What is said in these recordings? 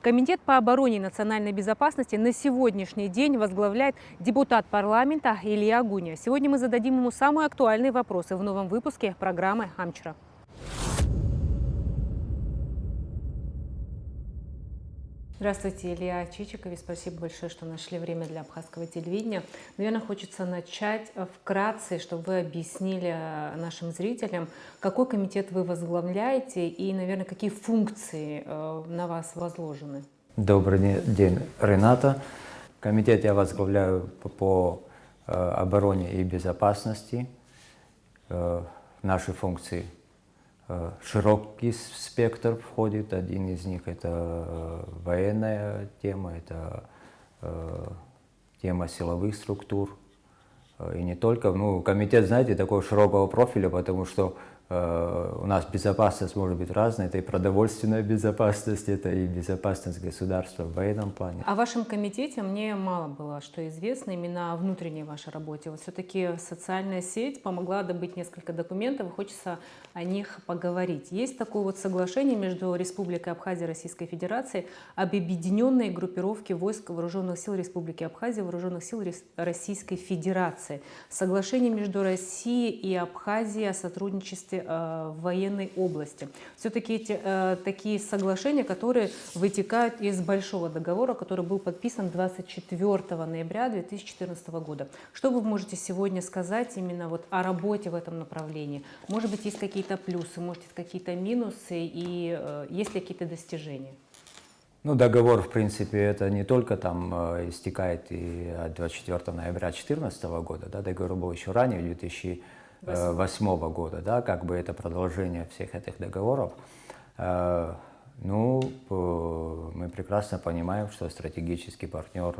Комитет по обороне и национальной безопасности на сегодняшний день возглавляет депутат парламента Илья Гуня. Сегодня мы зададим ему самые актуальные вопросы в новом выпуске программы «Амчра». Здравствуйте, Илья Чичикович. Спасибо большое, что нашли время для абхазского телевидения. Наверное, хочется начать вкратце, чтобы вы объяснили нашим зрителям, какой комитет вы возглавляете и, наверное, какие функции на вас возложены. Добрый день, Рената. Комитет я возглавляю по обороне и безопасности. Наши функции широкий спектр входит. Один из них это военная тема, это тема силовых структур. И не только. Ну, комитет, знаете, такого широкого профиля, потому что у нас безопасность может быть разной. Это и продовольственная безопасность, это и безопасность государства в военном плане. О вашем комитете мне мало было что известно именно о внутренней вашей работе. Вот все-таки социальная сеть помогла добыть несколько документов, и хочется о них поговорить. Есть такое вот соглашение между Республикой Абхазия и Российской Федерацией об объединенной группировке войск Вооруженных сил Республики Абхазия и Вооруженных сил Российской Федерации. Соглашение между Россией и Абхазией о сотрудничестве в военной области. Все-таки эти такие соглашения, которые вытекают из большого договора, который был подписан 24 ноября 2014 года. Что вы можете сегодня сказать именно вот о работе в этом направлении? Может быть, есть какие-то плюсы, может, есть какие-то минусы и есть ли какие-то достижения? Ну, договор, в принципе, это не только там истекает и от 24 ноября 2014 года, да, договор был еще ранее, 2008 года, да, как бы это продолжение всех этих договоров. Ну, мы прекрасно понимаем, что стратегический партнер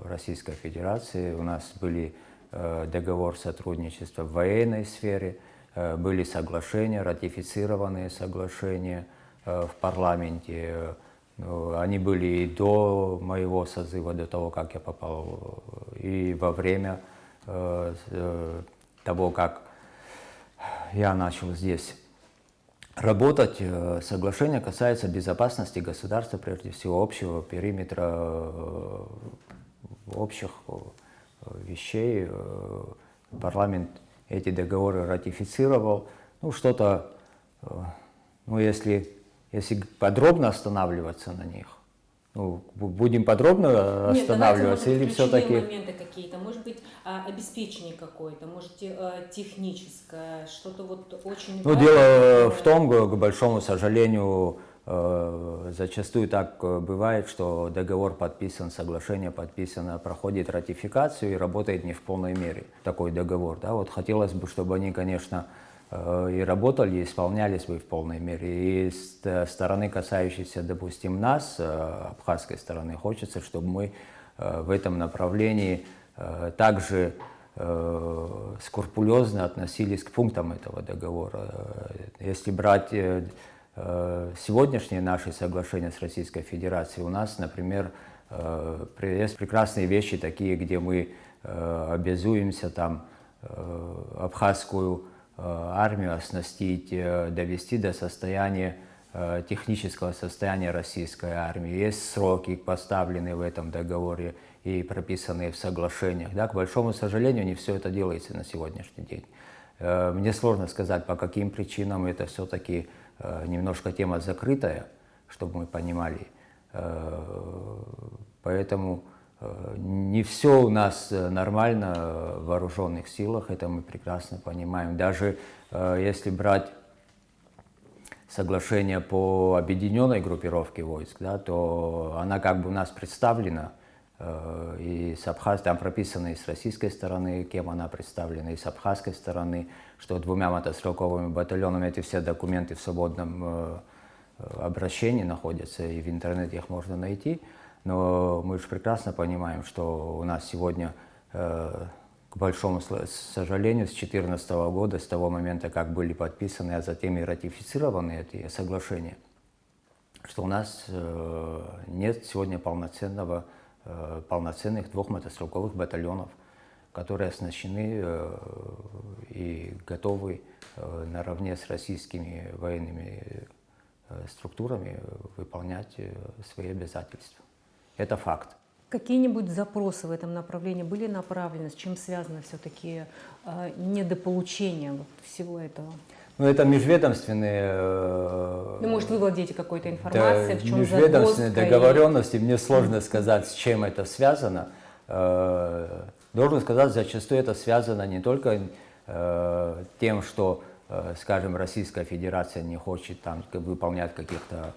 Российской Федерации, у нас были договор сотрудничества в военной сфере, были соглашения, ратифицированные соглашения в парламенте. Они были и до моего созыва, до того, как я попал, и во время того, как я начал здесь работать. Соглашение касается безопасности государства, прежде всего общего периметра, общих вещей. Парламент эти договоры ратифицировал. Ну, что-то, ну, если подробно останавливаться на них, ну, будем подробно останавливаться. Нет, или все-таки моменты какие-то, может быть, обеспечение какое-то, может, техническое, что-то вот очень Ну, дело в том, к большому сожалению, зачастую так бывает, что договор подписан, соглашение подписано, проходит ратификацию и работает не в полной мере такой договор. Да? Вот хотелось бы, чтобы они, конечно, и работали, и исполнялись бы в полной мере. И с стороны, касающейся, допустим, нас, абхазской стороны, хочется, чтобы мы в этом направлении также скрупулезно относились к пунктам этого договора. Если брать сегодняшние наши соглашения с Российской Федерацией, у нас, например, есть прекрасные вещи, такие, где мы обязуемся там абхазскую армию оснастить, довести до состояния, технического состояния российской армии. Есть сроки, поставленные в этом договоре и прописанные в соглашениях. Да, к большому сожалению, не все это делается на сегодняшний день. Мне сложно сказать, по каким причинам. Это все-таки немножко тема закрытая, чтобы мы понимали. Поэтому не все у нас нормально в вооруженных силах, это мы прекрасно понимаем. Даже если брать соглашение по объединенной группировке войск, да, то она как бы у нас представлена, и с Абхазией, там прописано и с российской стороны, кем она представлена, и с абхазской стороны, что 2 мотострелковыми батальонами эти все документы в свободном обращении находятся, и в интернете их можно найти. Но мы же прекрасно понимаем, что у нас сегодня, к большому сожалению, с 2014 года, с того момента, как были подписаны, а затем и ратифицированы эти соглашения, что у нас нет сегодня полноценных 2 мотострелковых батальонов, которые оснащены и готовы наравне с российскими военными структурами выполнять свои обязательства. Это факт. Какие-нибудь запросы в этом направлении были направлены? С чем связано все-таки недополучение вот всего этого? Ну, это межведомственные, Ну, может, вы владеете какой-то информацией, в чем межведомственные загвоздка? договоренности. Мне сложно сказать, с чем это связано. Должен сказать, зачастую это связано не только тем, что, скажем, Российская Федерация не хочет там выполнять каких-то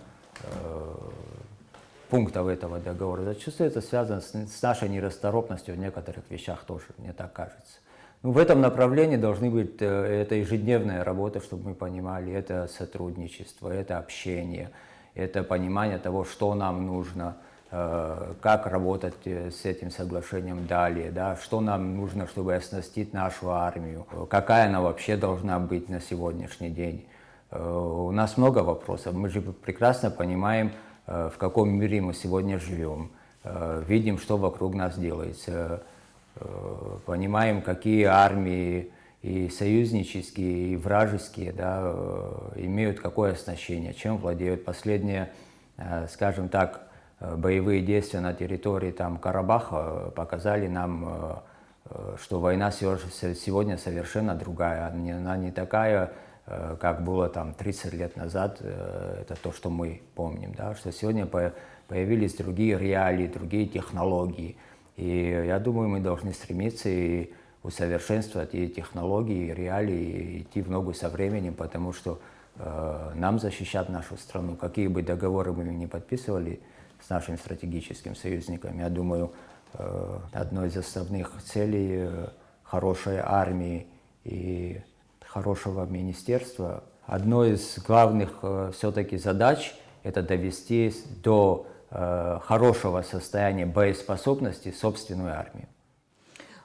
пунктов этого договора. Зачастую это связано с нашей нерасторопностью в некоторых вещах тоже, мне так кажется. Ну, в этом направлении должны быть, это ежедневная работа, чтобы мы понимали, это сотрудничество, это общение, это понимание того, что нам нужно, как работать с этим соглашением далее, да, что нам нужно, чтобы оснастить нашу армию, какая она вообще должна быть на сегодняшний день. У нас много вопросов, мы же прекрасно понимаем, в каком мире мы сегодня живем, видим, что вокруг нас делается, понимаем, какие армии и союзнические, и вражеские, да, имеют какое оснащение, чем владеют. Последние, скажем так, боевые действия на территории там, Карабаха показали нам, что война сегодня совершенно другая, она не такая, как было там 30 лет назад, это то, что мы помним, да, что сегодня появились другие реалии, другие технологии. И я думаю, мы должны стремиться и усовершенствовать и технологии, и реалии, и идти в ногу со временем, потому что нам защищать нашу страну. Какие бы договоры мы ни подписывали с нашими стратегическими союзниками, я думаю, одной из основных целей хорошей армии и хорошего министерства, одной из главных все-таки задач – это довести до хорошего состояния боеспособности собственную армию.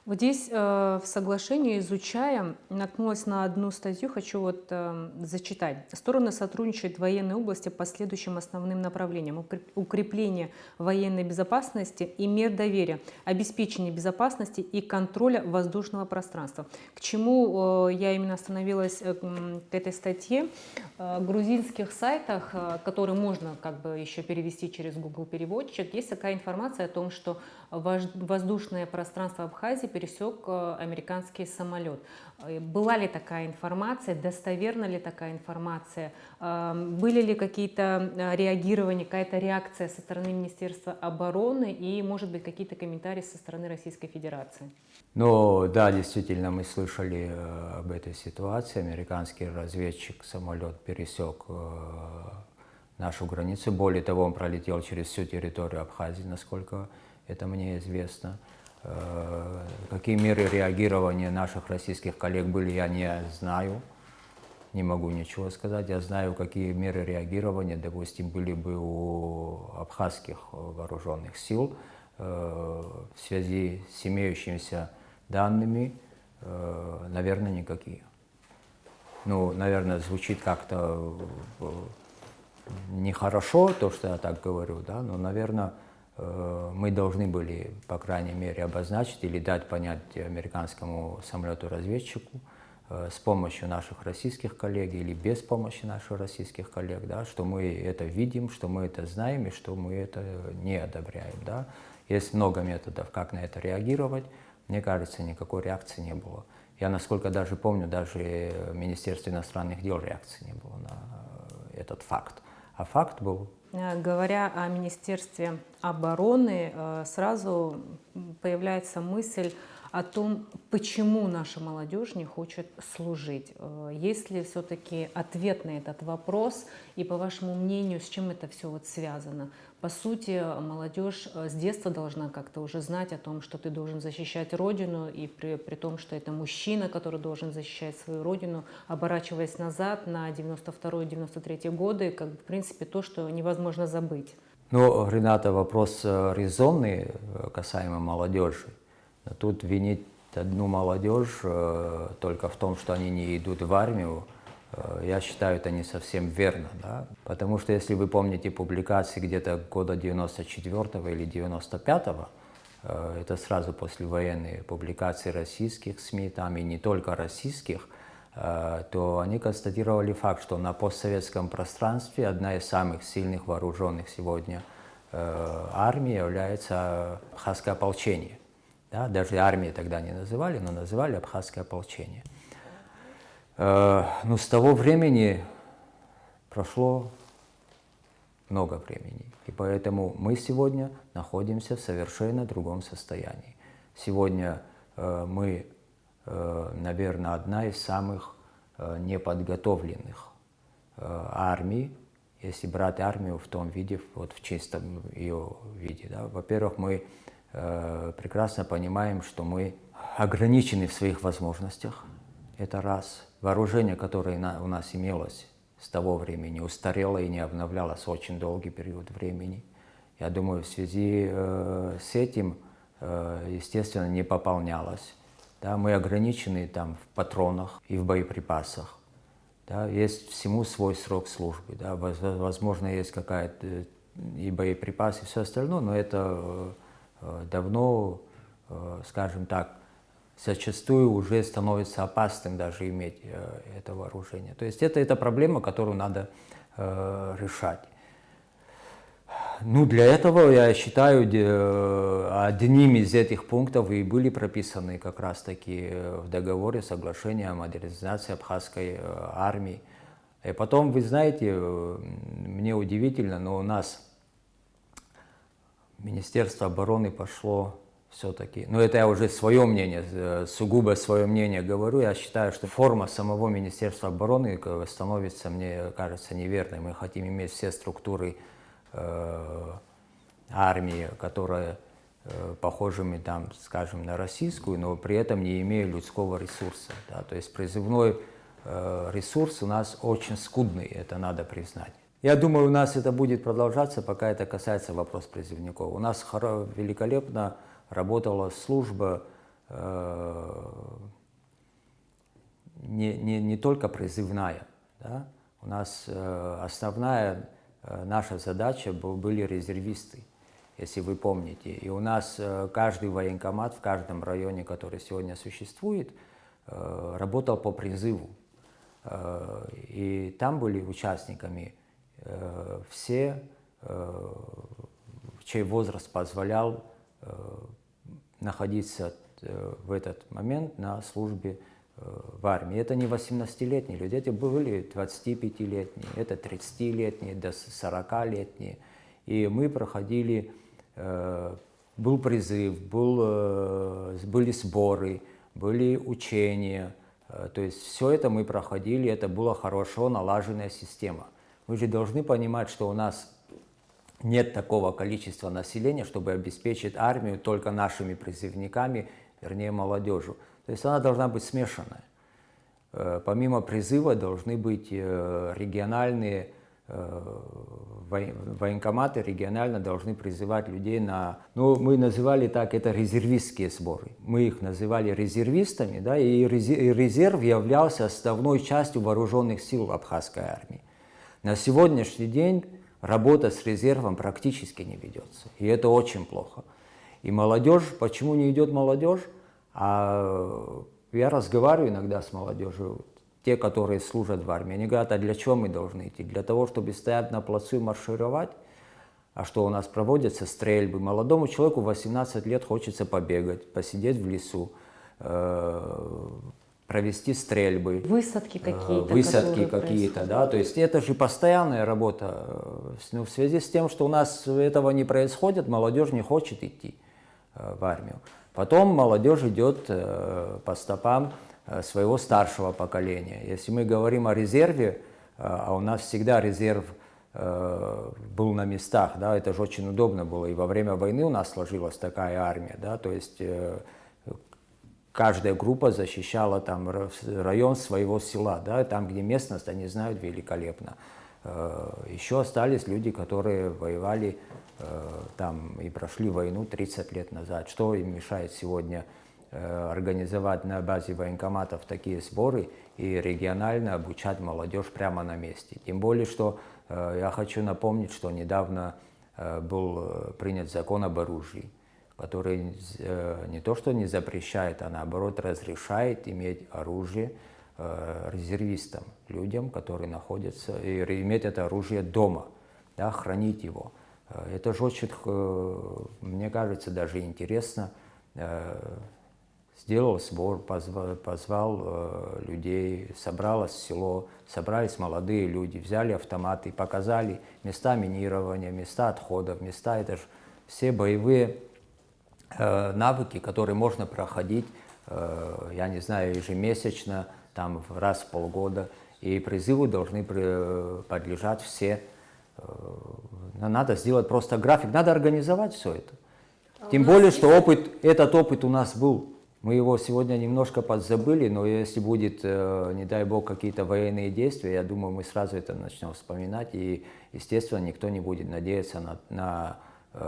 Вот здесь в соглашении, изучая, наткнулась на одну статью, хочу вот зачитать. Стороны сотрудничают в военной области по следующим основным направлениям: укрепление военной безопасности и мер доверия, обеспечение безопасности и контроля воздушного пространства. К чему я именно остановилась к этой статье? В грузинских сайтах, которые можно как бы еще перевести через Google переводчик, есть такая информация о том, что воздушное пространство Абхазии пересек американский самолет. Была ли такая информация, достоверна ли такая информация, были ли какие-то реагирования, какая-то реакция со стороны Министерства обороны и, может быть, какие-то комментарии со стороны Российской Федерации? Ну да, действительно, мы слышали об этой ситуации. Американский разведчик, самолет пересек нашу границу. Более того, он пролетел через всю территорию Абхазии, насколько это мне известно. Какие меры реагирования наших российских коллег были, я не знаю, не могу ничего сказать. Я знаю, какие меры реагирования, допустим, были бы у абхазских вооруженных сил в связи с имеющимися данными, наверное, никакие. Ну, наверное, звучит как-то нехорошо, то, что я так говорю, да, но, наверное, мы должны были, по крайней мере, обозначить или дать понять американскому самолету-разведчику с помощью наших российских коллег или без помощи наших российских коллег, да, что мы это видим, что мы это знаем и что мы это не одобряем. Да. Есть много методов, как на это реагировать. Мне кажется, никакой реакции не было. Я, насколько даже помню, даже в Министерстве иностранных дел реакции не было на этот факт. А факт был. Говоря о Министерстве обороны, сразу появляется мысль о том, почему наша молодежь не хочет служить. Есть ли все-таки ответ на этот вопрос? И по вашему мнению, с чем это все вот связано? По сути, молодежь с детства должна как-то уже знать о том, что ты должен защищать Родину, и при том, что это мужчина, который должен защищать свою Родину, оборачиваясь назад на 92-93 годы, как бы, в принципе, то, что невозможно забыть. Ну, Рената, вопрос резонный касаемо молодежи. Тут винить одну молодежь только в том, что они не идут в армию, я считаю, это не совсем верно. Да? Потому что, если вы помните публикации где-то года 94-го или 95-го, это сразу послевоенные публикации российских СМИ, там и не только российских, то они констатировали факт, что на постсоветском пространстве одна из самых сильных вооруженных сегодня армий является абхазское ополчение. Да, даже армией тогда не называли, но называли абхазское ополчение. Но с того времени прошло много времени, и поэтому мы сегодня находимся в совершенно другом состоянии. Сегодня мы, наверное, одна из самых неподготовленных армий, если брать армию в том виде, вот в чистом ее виде. Да. Во-первых, мы прекрасно понимаем, что мы ограничены в своих возможностях. Это раз. Вооружение, которое у нас имелось с того времени, устарело и не обновлялось очень долгий период времени. Я думаю, в связи с этим, естественно, не пополнялось. Да, мы ограничены там в патронах и в боеприпасах. Да, есть всему свой срок службы. Да, возможно, есть какая-то и боеприпасы, и все остальное, но это давно, скажем так, зачастую уже становится опасным даже иметь это вооружение. То есть это проблема, которую надо решать. Ну, для этого, я считаю, одним из этих пунктов и были прописаны как раз-таки в договоре соглашения о модернизации абхазской армии. И потом, вы знаете, мне удивительно, но у нас Министерство обороны пошло все-таки, но это я уже свое мнение, сугубо свое мнение говорю, я считаю, что форма самого Министерства обороны становится, мне кажется, неверной. Мы хотим иметь все структуры армии, которые похожими, там, скажем, на российскую, но при этом не имея людского ресурса. Да? То есть призывной ресурс у нас очень скудный, это надо признать. Я думаю, у нас это будет продолжаться, пока это касается вопроса призывников. У нас великолепно работала служба не только призывная. Да? У нас основная наша задача были резервисты, если вы помните. И у нас каждый военкомат в каждом районе, который сегодня существует, работал по призыву. И там были участниками все, чей возраст позволял находиться в этот момент на службе в армии. Это не 18-летние люди, это были 25-летние, это 30-летние, до 40-летние. И мы проходили, был призыв, были сборы, были учения. То есть все это мы проходили, это была хорошо налаженная система. Вы же должны понимать, что у нас нет такого количества населения, чтобы обеспечить армию только нашими призывниками, вернее молодежью. То есть она должна быть смешанная. Помимо призыва должны быть региональные военкоматы, регионально должны призывать людей на... Ну, мы называли так, это резервистские сборы. Мы их называли резервистами, да, и резерв являлся основной частью вооруженных сил абхазской армии. На сегодняшний день работа с резервом практически не ведется, и это очень плохо. И молодежь, почему не идет молодежь? Я разговариваю иногда с молодежью, те, которые служат в армии, они говорят, а для чего мы должны идти? Для того, чтобы стоять на плацу и маршировать? А что у нас проводятся стрельбы? Молодому человеку 18 лет хочется побегать, посидеть в лесу, провести стрельбы. Высадки какие-то. Высадки какие-то, да. То есть это же постоянная работа. Но в связи с тем, что у нас этого не происходит, молодежь не хочет идти в армию. Потом молодежь идет по стопам своего старшего поколения. Если мы говорим о резерве, а у нас всегда резерв был на местах, да, это же очень удобно было. И во время войны у нас сложилась такая армия, да, то есть каждая группа защищала там район своего села, да, там, где местность, они знают великолепно. Еще остались люди, которые воевали там и прошли войну 30 лет назад. Что им мешает сегодня организовать на базе военкоматов такие сборы и регионально обучать молодежь прямо на месте? Тем более, что я хочу напомнить, что недавно был принят закон об оружии, который не то что не запрещает, а наоборот разрешает иметь оружие резервистам, людям, которые находятся, и иметь это оружие дома, да, хранить его. Это же очень, мне кажется, даже интересно. Сделал сбор, позвал людей, собралось село, собрались молодые люди, взяли автоматы, показали места минирования, места отходов, места, это же все боевые навыки, которые можно проходить, я не знаю, ежемесячно, там раз в полгода, и призыву должны подлежать все. Надо сделать просто график, надо организовать все это. Тем более, что этот опыт у нас был. Мы его сегодня немножко подзабыли, но если будет, не дай бог, какие-то военные действия, я думаю, мы сразу это начнем вспоминать, и, естественно, никто не будет надеяться на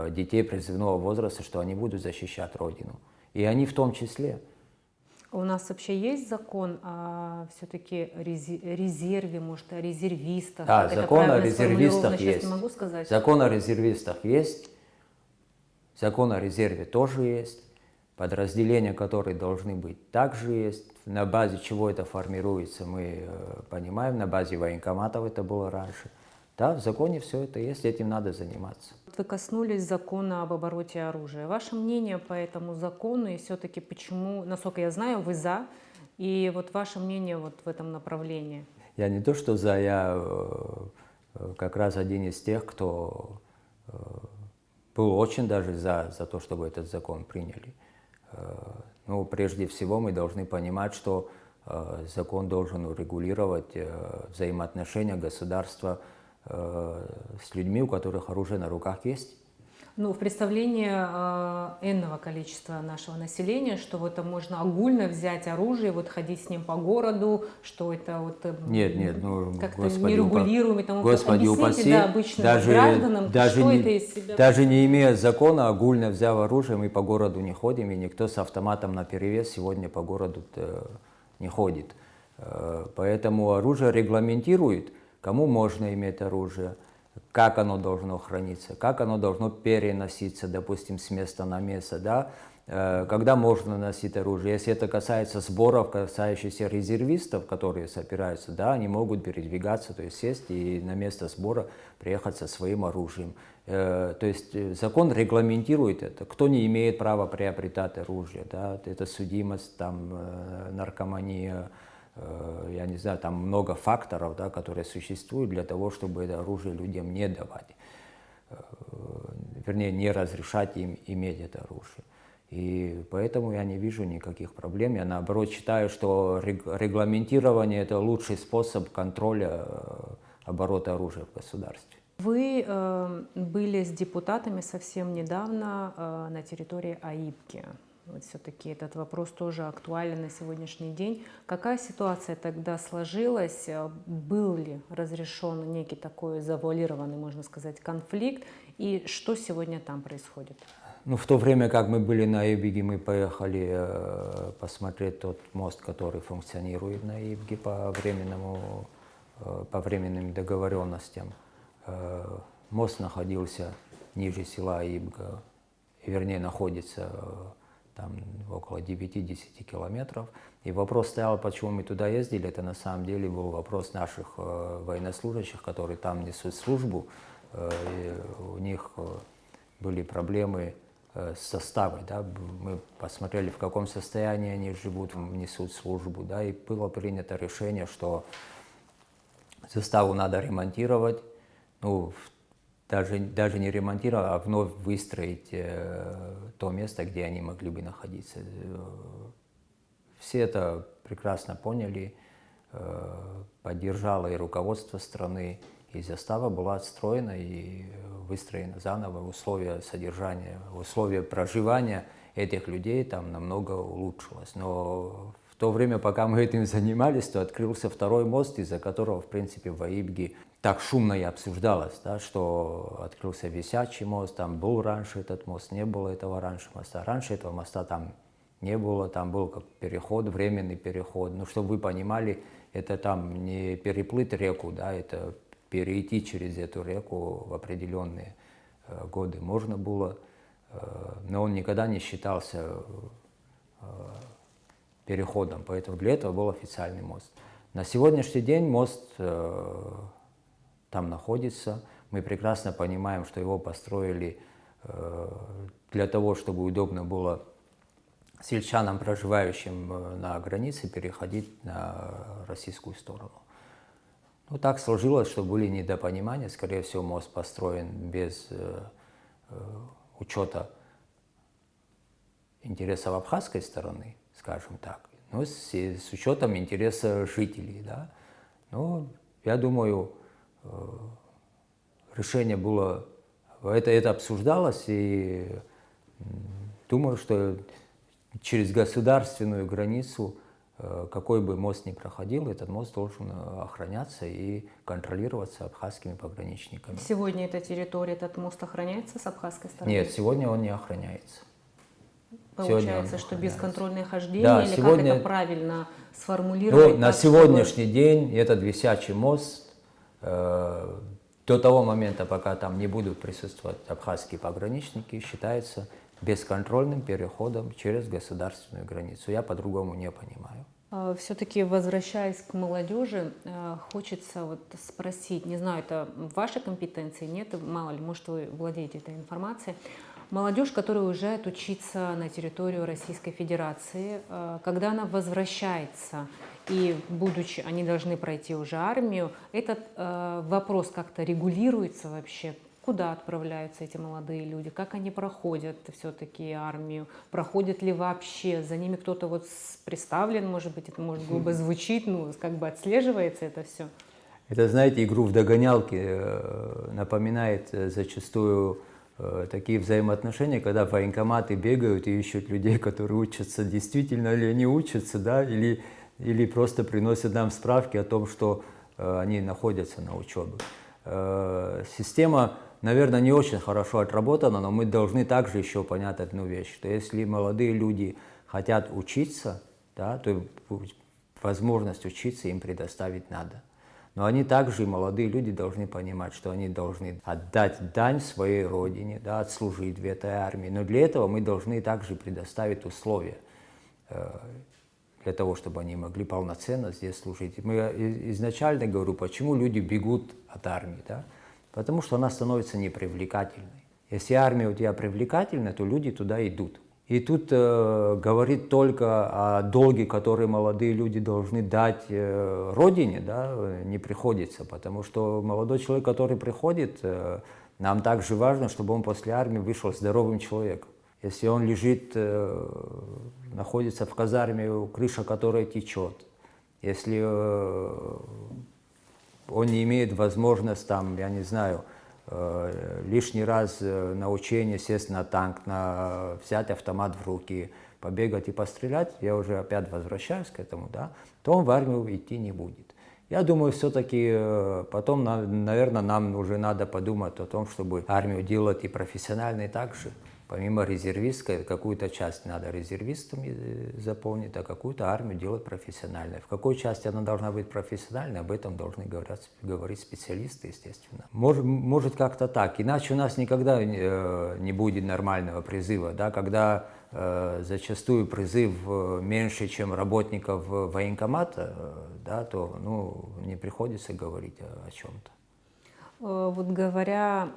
детей призывного возраста, что они будут защищать Родину. И они в том числе. У нас вообще есть закон о все-таки резерве, может, о резервистах? Да, Как закон это о правильно резервистах сформулировано, сейчас есть. не могу сказать. Закон о резервистах есть. Закон о резерве тоже есть. Подразделения, которые должны быть, также есть. На базе чего это формируется, мы понимаем. На базе военкоматов это было раньше. Да, в законе все это есть, этим надо заниматься. Вы коснулись закона об обороте оружия. Ваше мнение по этому закону и все-таки почему, насколько я знаю, вы за, и вот ваше мнение вот в этом направлении? Я не то что за, я как раз один из тех, кто был очень даже за то, чтобы этот закон приняли. Ну, прежде всего мы должны понимать, что закон должен урегулировать взаимоотношения государства с людьми, у которых оружие на руках есть. Ну, в представлении энного количества нашего населения, что вот можно огульно взять оружие, вот ходить с ним по городу, что это вот Нет, ну, как-то Господи, нерегулируемо. Тому Господи упаси, да, обычным гражданам, что это из себя... Даже не имея закона, огульно взяв оружие, мы по городу не ходим, и никто с автоматом наперевес сегодня по городу не ходит. Поэтому оружие регламентирует, кому можно иметь оружие, как оно должно храниться, как оно должно переноситься, допустим, с места на место, да? Когда можно носить оружие. Если это касается сборов, касающихся резервистов, которые собираются, да, они могут передвигаться, то есть сесть и на место сбора приехать со своим оружием. То есть закон регламентирует это. Кто не имеет права приобретать оружие, да? Это судимость, там, наркомания, я не знаю, там много факторов, да, которые существуют для того, чтобы это оружие людям не давать, вернее, не разрешать им иметь это оружие. И поэтому я не вижу никаких проблем. Я наоборот считаю, что регламентирование – это лучший способ контроля оборота оружия в государстве. Вы были с депутатами совсем недавно на территории Аибки. Вот все-таки этот вопрос тоже актуален на сегодняшний день. Какая ситуация тогда сложилась? Был ли разрешен некий такой завуалированный, можно сказать, конфликт? И что сегодня там происходит? Ну, в то время, как мы были на Аибге, мы поехали посмотреть тот мост, который функционирует на Аибге по временным договоренностям. Мост находился ниже села Аибга, вернее, находится там около 9-10 километров. И вопрос стоял, почему мы туда ездили, это на самом деле был вопрос наших военнослужащих, которые там несут службу. И у них были проблемы с составом, да? Мы посмотрели, в каком состоянии они живут, несут службу, да? И было принято решение, что заставу надо ремонтировать, ну, даже не ремонтировать, а вновь выстроить то место, где они могли бы находиться. Все это прекрасно поняли, поддержало и руководство страны, и застава была отстроена и выстроена заново, условия содержания, условия проживания этих людей там намного улучшилось. Но в то время, пока мы этим занимались, то открылся второй мост, из-за которого, в принципе, в Аибге так шумно и обсуждалось, да, что открылся висячий мост, там был раньше этот мост, не было этого раньше моста. Раньше этого моста там не было, там был как переход, временный переход. Ну, чтобы вы понимали, это там не переплыть реку, да, это перейти через эту реку в определенные годы можно было, но он никогда не считался переходом, поэтому для этого был официальный мост. На сегодняшний день мост там находится. Мы прекрасно понимаем, что его построили для того, чтобы удобно было сельчанам, проживающим на границе, переходить на российскую сторону. Ну, так сложилось, что были недопонимания. Скорее всего, мост построен без учета интересов абхазской стороны, скажем так, но с учетом интереса жителей. Да? Но я думаю, решение было, это обсуждалось, и думаю, что через государственную границу, какой бы мост ни проходил, этот мост должен охраняться и контролироваться абхазскими пограничниками. Сегодня эта территория, этот мост охраняется с абхазской стороны? Нет, сегодня он не охраняется. Получается, что бесконтрольное хождение, да, или сегодня, как это правильно сформулировать? Ну, на сегодняшний день этот висячий мост до того момента, пока там не будут присутствовать абхазские пограничники, считается бесконтрольным переходом через государственную границу. Я по-другому не понимаю. Все-таки, возвращаясь к молодежи, хочется вот спросить, не знаю, это в вашей компетенции, нет, мало ли, может, вы владеете этой информацией. Молодежь, которая уезжает учиться на территорию Российской Федерации, когда она возвращается, и будучи, они должны пройти уже армию, этот вопрос как-то регулируется вообще? Куда отправляются эти молодые люди, как они проходят все-таки армию, проходят ли вообще, за ними кто-то вот представлен, может быть, это может грубо звучит, ну, как бы отслеживается это все? Это, знаете, игру в догонялки напоминает зачастую такие взаимоотношения, когда военкоматы бегают и ищут людей, которые учатся, действительно ли они учатся, да, или просто приносят нам справки о том, что они находятся на учебе. Система, наверное, не очень хорошо отработана, но мы должны также еще понять одну вещь, что если молодые люди хотят учиться, да, то возможность учиться им предоставить надо. Но они также, молодые люди, должны понимать, что они должны отдать дань своей родине, да, отслужить в этой армии. Но для этого мы должны также предоставить условия для того, чтобы они могли полноценно здесь служить. Мы изначально говорю, почему люди бегут от армии, да? Потому что она становится непривлекательной. Если армия у тебя привлекательная, то люди туда идут. И тут говорить только о долге, который молодые люди должны дать родине, да, не приходится, потому что молодой человек, который приходит, нам также важно, чтобы он после армии вышел здоровым человеком. Если он лежит, находится в казарме, крыша которой течет, если он не имеет возможности, там, я не знаю, лишний раз на учение сесть на танк, взять автомат в руки, побегать и пострелять, я уже опять возвращаюсь к этому, да, то он в армию идти не будет. Я думаю, все-таки потом, наверное, нам уже надо подумать о том, чтобы армию делать и профессиональной также. Помимо резервистской, какую-то часть надо резервистами заполнить, а какую-то армию делать профессиональной. В какой части она должна быть профессиональной, об этом должны говорить специалисты, естественно. Может как-то так, иначе у нас никогда не будет нормального призыва, да, когда зачастую призыв меньше, чем работников военкомата, да, то не приходится говорить о чем-то. Вот говоря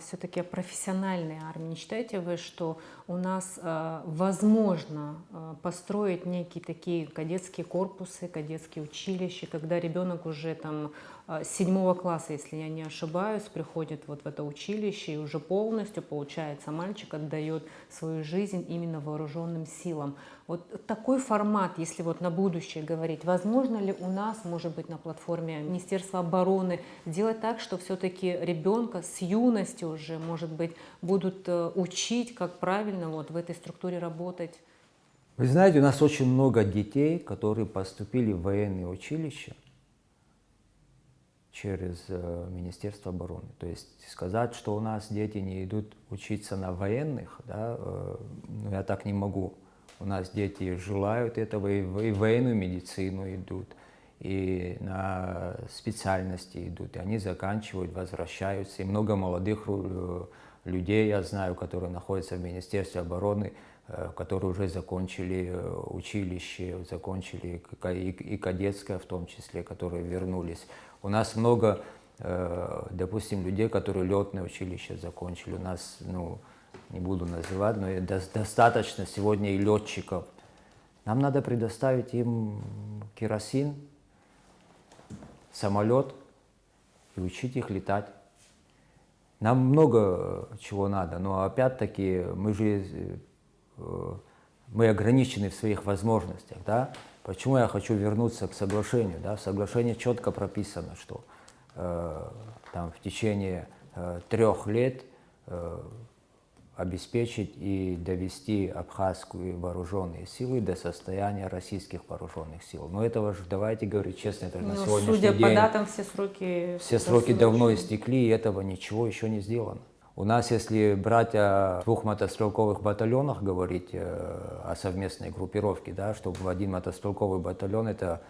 все-таки о профессиональной армии, не считаете вы, что у нас возможно построить некие такие кадетские корпусы, кадетские училища, когда ребенок уже там 7 класса, если я не ошибаюсь, приходит вот в это училище и уже полностью, получается, мальчик отдает свою жизнь именно вооруженным силам. Вот такой формат, если вот на будущее говорить, возможно ли у нас, может быть, на платформе Министерства обороны сделать так, что все-таки ребенка с юности уже, может быть, будут учить, как правильно вот в этой структуре работать? Вы знаете, у нас очень много детей, которые поступили в военные училища через Министерство обороны. То есть сказать, что у нас дети не идут учиться на военных, да, я так не могу. У нас дети желают этого, и в военную медицину идут, и на специальности идут, и они заканчивают, возвращаются. И много молодых людей, я знаю, которые находятся в Министерстве обороны, которые уже закончили училище, закончили и кадетское в том числе, которые вернулись. У нас много, допустим, людей, которые летное училище закончили. У нас, ну, не буду называть, но достаточно сегодня и летчиков. Нам надо предоставить им керосин, самолет и учить их летать. Нам много чего надо, но опять-таки мы ограничены в своих возможностях. Да? Почему я хочу вернуться к соглашению? Да? В соглашении четко прописано, что там, в течение 3 лет обеспечить и довести абхазские вооруженные силы до состояния российских вооруженных сил. Но этого же, давайте говорить честно, это же на сегодняшний судя день... по датам, все сроки давно истекли, и этого ничего еще не сделано. У нас, если брать о 2 мотострелковых батальонах, говорить о совместной группировке, да, чтобы в один мотострелковый батальон это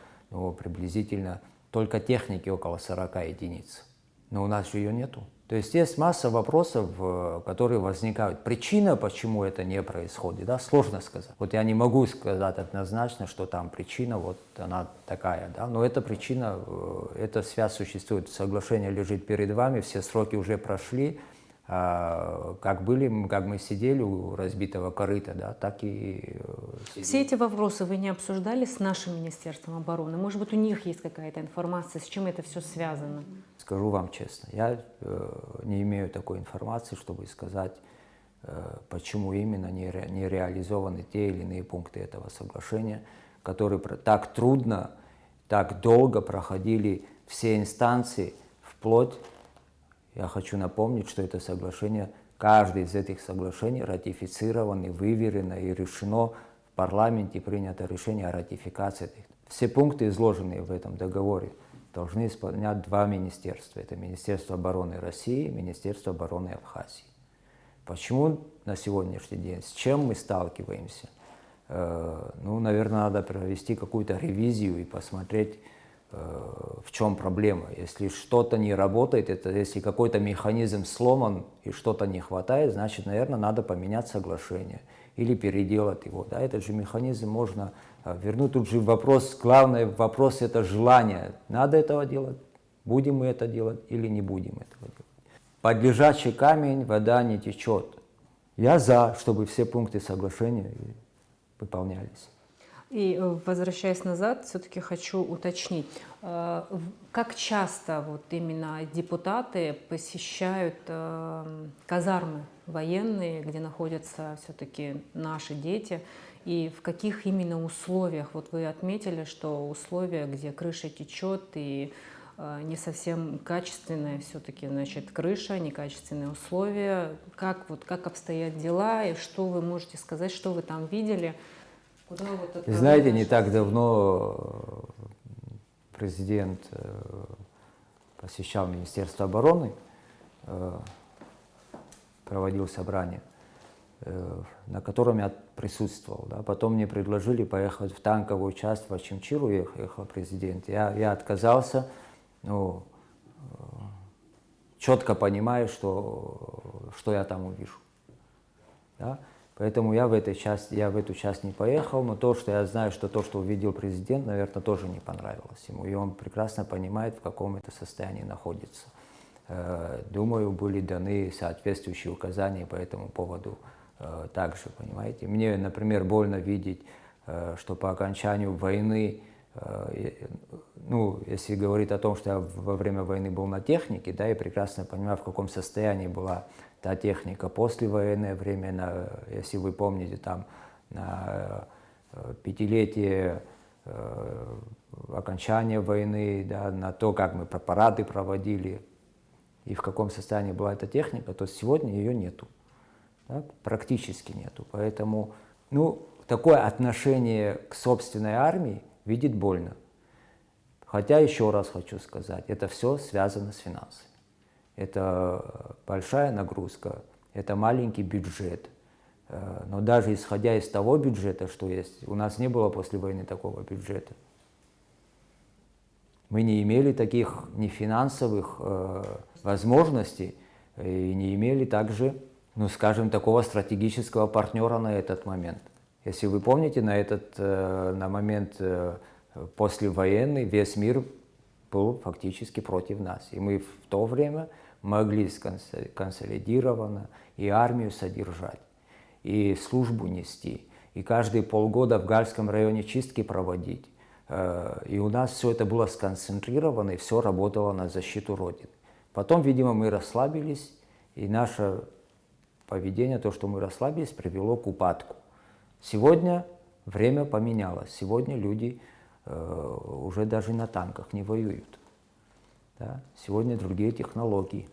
приблизительно только техники около 40 единиц. Но у нас же ее нету. То есть масса вопросов, которые возникают. Причина, почему это не происходит, да, сложно сказать. Вот я не могу сказать однозначно, что там причина, вот она такая, да, но эта причина, эта связь существует. Соглашение лежит перед вами, все сроки уже прошли. Как мы сидели у разбитого корыта, да, так и сидели. Все эти вопросы вы не обсуждали с нашим Министерством обороны? Может быть, у них есть какая-то информация, с чем это все связано? Скажу вам честно, я не имею такой информации, чтобы сказать, почему именно не реализованы те или иные пункты этого соглашения, которые так трудно, так долго проходили все инстанции, вплоть. Я хочу напомнить, что это соглашение, каждое из этих соглашений ратифицировано, выверено и решено в парламенте, принято решение о ратификации. Все пункты, изложенные в этом договоре, должны исполнять 2 министерства. Это Министерство обороны России и Министерство обороны Абхазии. Почему на сегодняшний день, с чем мы сталкиваемся? Наверное, надо провести какую-то ревизию и посмотреть, в чем проблема. Если что-то не работает, если какой-то механизм сломан и что-то не хватает, значит, наверное, надо поменять соглашение или переделать его. Да? Этот же механизм можно вернуть. Тут же главный вопрос это желание. Надо этого делать, будем мы это делать или не будем этого делать. Под лежачий камень вода не течет. Я за, чтобы все пункты соглашения выполнялись. И возвращаясь назад, все-таки хочу уточнить, как часто вот именно депутаты посещают казармы военные, где находятся все-таки наши дети, и в каких именно условиях? Вот вы отметили, что условия, где крыша течет и не совсем качественная все-таки, значит, крыша, некачественные условия. Как обстоят дела и что вы можете сказать, что вы там видели? Знаете, не так давно президент посещал Министерство обороны, проводил собрание, на котором я присутствовал. Да. Потом мне предложили поехать в танковую часть в Очимчиру, ехал президент. Я отказался, четко понимая, что я там увижу. Да. Поэтому я в эту часть не поехал, но то, что я знаю, что то, что увидел президент, наверное, тоже не понравилось ему. И он прекрасно понимает, в каком это состоянии находится. Думаю, были даны соответствующие указания по этому поводу также, понимаете. Мне, например, больно видеть, что по окончанию войны, если говорить о том, что я во время войны был на технике, да, я прекрасно понимаю, в каком состоянии была та техника послевоенное время, если вы помните, там на 5-летие окончания войны, да, на то, как мы парады проводили и в каком состоянии была эта техника, то сегодня ее нету, да, практически нету. Поэтому такое отношение к собственной армии видит больно. Хотя, еще раз хочу сказать, это все связано с финансами. Это большая нагрузка, это маленький бюджет. Но даже исходя из того бюджета, что есть, у нас не было после войны такого бюджета. Мы не имели таких ни финансовых возможностей и не имели также ну, скажем, такого стратегического партнера на этот момент. Если вы помните, на момент послевоенный весь мир был фактически против нас. И мы в то время могли консолидированно и армию содержать, и службу нести, и каждые полгода в Гальском районе чистки проводить. И у нас все это было сконцентрировано, и все работало на защиту Родины. Потом, видимо, мы расслабились, и наше поведение, то, что мы расслабились, привело к упадку. Сегодня время поменялось. Сегодня люди уже даже на танках не воюют. Да? Сегодня другие технологии.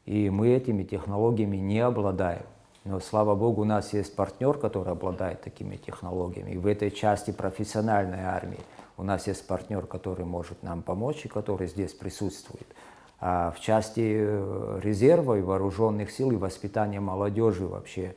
И мы этими технологиями не обладаем. Но, слава Богу, у нас есть партнер, который обладает такими технологиями. И в этой части профессиональной армии у нас есть партнер, который может нам помочь и который здесь присутствует. А в части резерва и вооруженных сил и воспитания молодежи вообще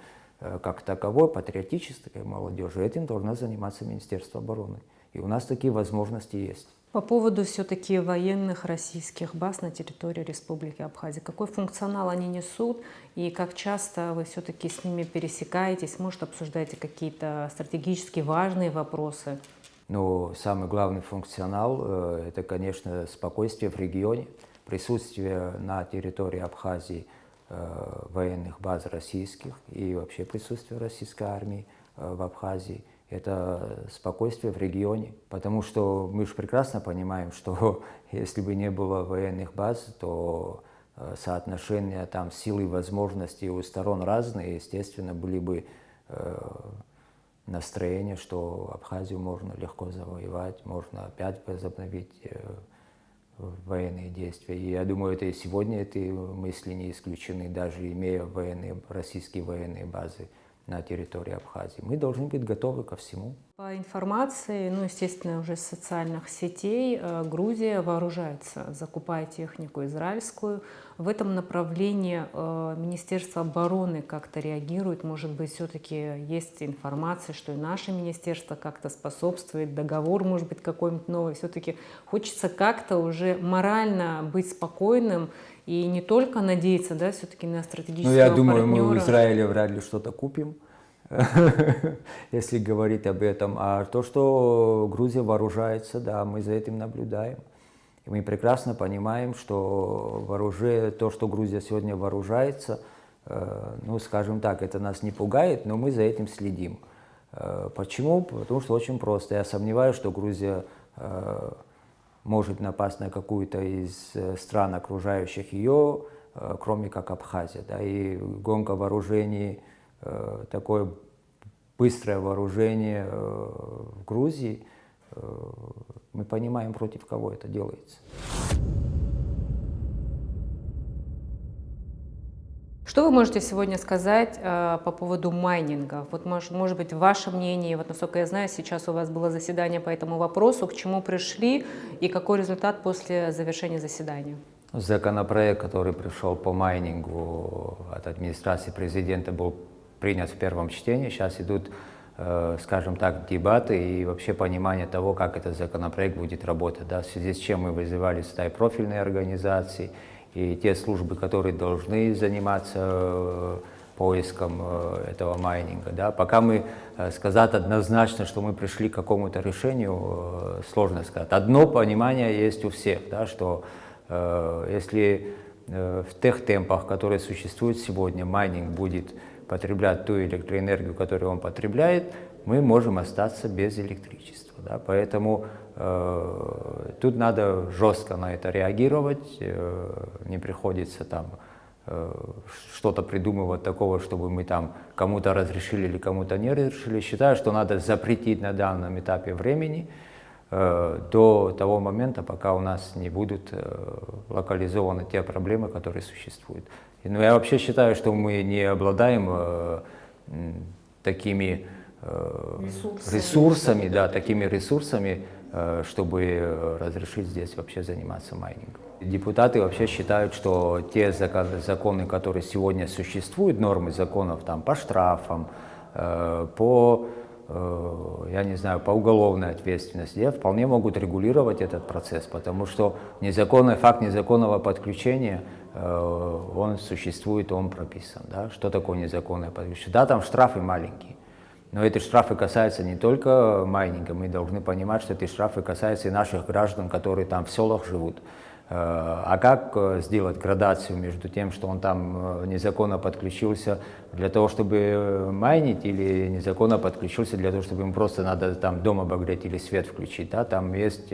как таковой, патриотической молодежи, этим должно заниматься Министерство обороны. И у нас такие возможности есть. По поводу все-таки военных российских баз на территории Республики Абхазия, какой функционал они несут и как часто вы все-таки с ними пересекаетесь, может, обсуждаете какие-то стратегически важные вопросы? Ну, самый главный функционал – это, конечно, спокойствие в регионе, присутствие на территории Абхазии военных баз российских и вообще присутствие российской армии в Абхазии. Это спокойствие в регионе, потому что мы же прекрасно понимаем, что если бы не было военных баз, то соотношение там сил и возможностей у сторон разные, естественно, были бы настроения, что Абхазию можно легко завоевать, можно опять возобновить военные действия. И я думаю, это и сегодня эти мысли не исключены, даже имея российские военные базы на территории Абхазии. Мы должны быть готовы ко всему. По информации, ну, естественно, уже с социальных сетей, Грузия вооружается, закупая технику израильскую. В этом направлении Министерство обороны как-то реагирует? Может быть, все-таки есть информация, что и наше министерство как-то способствует, договор, может быть, какой-нибудь новый. Все-таки хочется как-то уже морально быть спокойным и не только надеяться, да, все-таки на стратегического партнера. Ну, я думаю, мы в Израиле вряд ли что-то купим, если говорить об этом. А то, что Грузия вооружается, да, мы за этим наблюдаем. И мы прекрасно понимаем, что то, что Грузия сегодня вооружается, ну, скажем так, это нас не пугает, но мы за этим следим. Почему? Потому что очень просто. Я сомневаюсь, что Грузия может напасть на какую-то из стран, окружающих ее, кроме как Абхазия. Да? И гонка вооружений, такое быстрое вооружение в Грузии, мы понимаем, против кого это делается. Что вы можете сегодня сказать по поводу майнинга? Вот, может быть, ваше мнение, вот насколько я знаю, сейчас у вас было заседание по этому вопросу, к чему пришли и какой результат после завершения заседания? Законопроект, который пришел по майнингу от администрации президента, был принят в первом чтении. Сейчас идут, скажем так, дебаты и вообще понимание того, как этот законопроект будет работать. Да? В связи с чем мы вызывали сюда профильные организации, и те службы, которые должны заниматься поиском этого майнинга. Да. Пока мы сказать однозначно, что мы пришли к какому-то решению, сложно сказать. Одно понимание есть у всех, да, что если в тех темпах, которые существуют сегодня, майнинг будет потреблять ту электроэнергию, которую он потребляет, мы можем остаться без электричества. Да. Поэтому тут надо жестко на это реагировать, не приходится там что-то придумывать такого, чтобы мы там кому-то разрешили или кому-то не разрешили. Считаю, что надо запретить на данном этапе времени до того момента, пока у нас не будут локализованы те проблемы, которые существуют. Но я вообще считаю, что мы не обладаем такими ресурсами, да, такими ресурсами, чтобы разрешить здесь вообще заниматься майнингом. Депутаты вообще считают, что те законы, которые сегодня существуют, нормы законов там, по штрафам, по, я не знаю, по уголовной ответственности, вполне могут регулировать этот процесс, потому что факт незаконного подключения он существует, он прописан. Да? Что такое незаконное подключение? Да, там штрафы маленькие, но эти штрафы касаются не только майнинга, мы должны понимать, что эти штрафы касаются и наших граждан, которые там в селах живут. А как сделать градацию между тем, что он там незаконно подключился для того, чтобы майнить, или незаконно подключился для того, чтобы ему просто надо там дом обогреть или свет включить? Да? Там есть...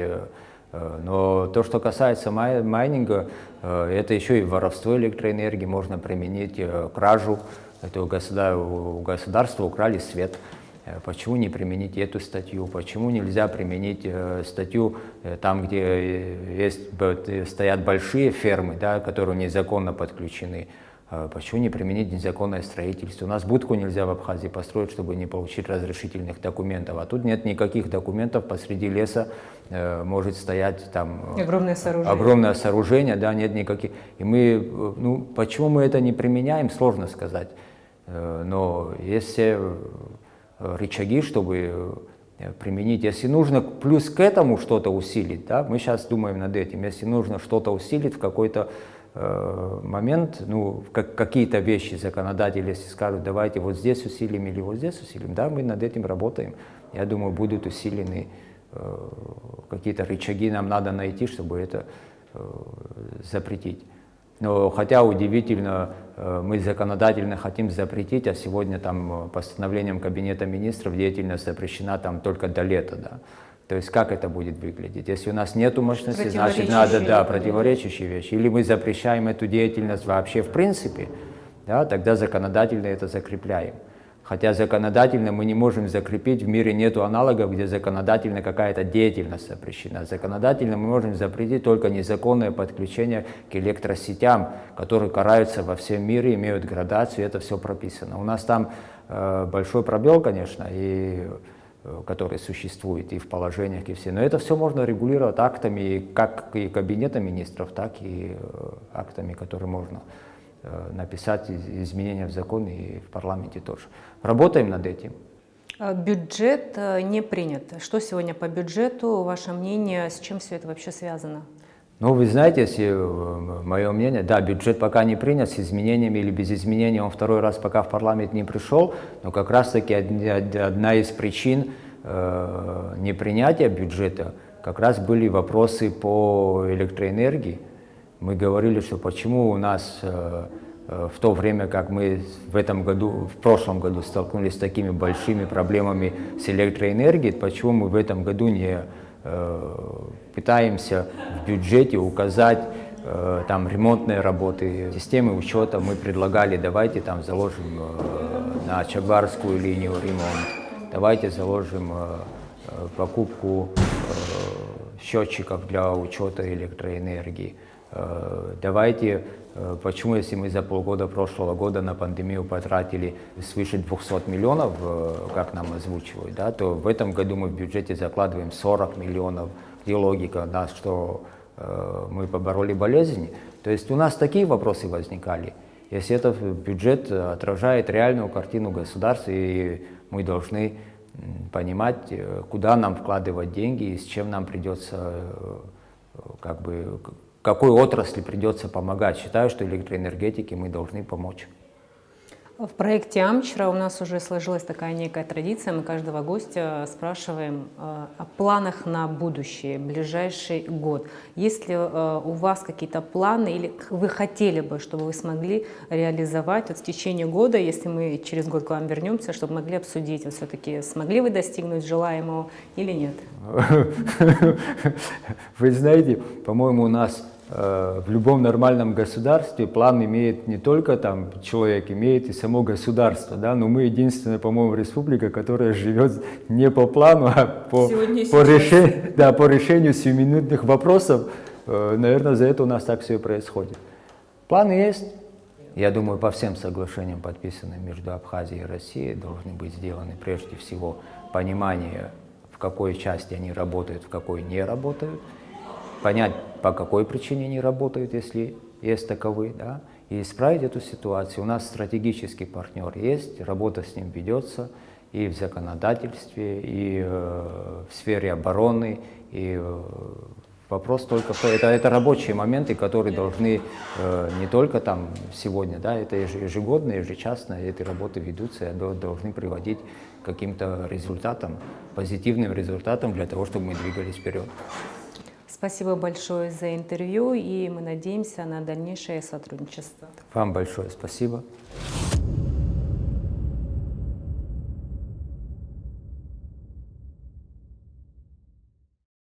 Но то, что касается майнинга, это еще и воровство электроэнергии, можно применить кражу. Это у государства украли свет. Почему не применить эту статью? Почему нельзя применить статью там, где стоят большие фермы, да, которые незаконно подключены? Почему не применить незаконное строительство? У нас будку нельзя в Абхазии построить, чтобы не получить разрешительных документов. А тут нет никаких документов, посреди леса может стоять там огромное сооружение, да, нет никаких. И мы, ну, почему мы это не применяем, сложно сказать. Но есть все рычаги, чтобы применить. Если нужно плюс к этому что-то усилить, да, мы сейчас думаем над этим, если нужно что-то усилить в какой-то момент, ну, какие-то вещи законодатели, если скажут, давайте вот здесь усилим или вот здесь усилим, да, мы над этим работаем. Я думаю, будут усилены какие-то рычаги, нам надо найти, чтобы это запретить. Но хотя удивительно, мы законодательно хотим запретить, а сегодня там постановлением Кабинета министров деятельность запрещена там только до лета, да. То есть как это будет выглядеть? Если у нас нет мощности, значит надо, да, противоречащие вещи. Или мы запрещаем эту деятельность вообще в принципе, да, тогда законодательно это закрепляем. Хотя законодательно мы не можем закрепить, в мире нету аналогов, где законодательно какая-то деятельность запрещена. Законодательно мы можем запретить только незаконное подключение к электросетям, которые караются во всем мире, имеют градацию, это все прописано. У нас там большой пробел, конечно, и который существует и в положениях, и все. Но это все можно регулировать актами, как и Кабинета министров, так и актами, которые можно написать изменения в закон и в парламенте тоже. Работаем над этим. Бюджет не принят. Что сегодня по бюджету? Ваше мнение, с чем все это вообще связано? Ну, вы знаете, если мое мнение, да, бюджет пока не принят, с изменениями или без изменений, он второй раз пока в парламент не пришел, но как раз-таки одна из причин непринятия бюджета как раз были вопросы по электроэнергии. Мы говорили, что почему у нас в то время, как мы в прошлом году столкнулись с такими большими проблемами с электроэнергией, почему мы в этом году не пытаемся в бюджете указать там ремонтные работы, системы учета. Мы предлагали, давайте там заложим на Чагварскую линию ремонт, давайте заложим покупку счетчиков для учета электроэнергии. Давайте, почему, если мы за полгода прошлого года на пандемию потратили свыше 200 миллионов, как нам озвучивают, да, то в этом году мы в бюджете закладываем 40 миллионов. Где логика, да, что мы побороли болезнь? То есть у нас такие вопросы возникали. Если этот бюджет отражает реальную картину государства, и мы должны понимать, куда нам вкладывать деньги и с чем нам придется, как бы, какой отрасли придется помогать. Считаю, что электроэнергетике мы должны помочь. В проекте Амчра у нас уже сложилась такая некая традиция. Мы каждого гостя спрашиваем о планах на будущее, ближайший год. Есть ли у вас какие-то планы или вы хотели бы, чтобы вы смогли реализовать вот в течение года, если мы через год к вам вернемся, чтобы могли обсудить, вот все-таки смогли вы достигнуть желаемого или нет? Вы знаете, по-моему, у нас в любом нормальном государстве план имеет не только там человек, имеет и само государство, да, но мы единственная, по-моему, республика, которая живет не по плану, а по решению сиюминутных вопросов. Наверное, за это у нас так все и происходит. Планы есть. Я думаю, по всем соглашениям, подписанным между Абхазией и Россией, должны быть сделаны прежде всего понимание, в какой части они работают, в какой не работают. Понять, по какой причине не работают, если есть таковые, да, и исправить эту ситуацию. У нас стратегический партнер есть, работа с ним ведется и в законодательстве, и в сфере обороны, и Вопрос только в том, это рабочие моменты, которые должны не только там сегодня, да, это ежегодно, ежечасно, эти работы ведутся, должны приводить к каким-то результатам, позитивным результатам для того, чтобы мы двигались вперед. Спасибо большое за интервью, и мы надеемся на дальнейшее сотрудничество. Вам большое спасибо.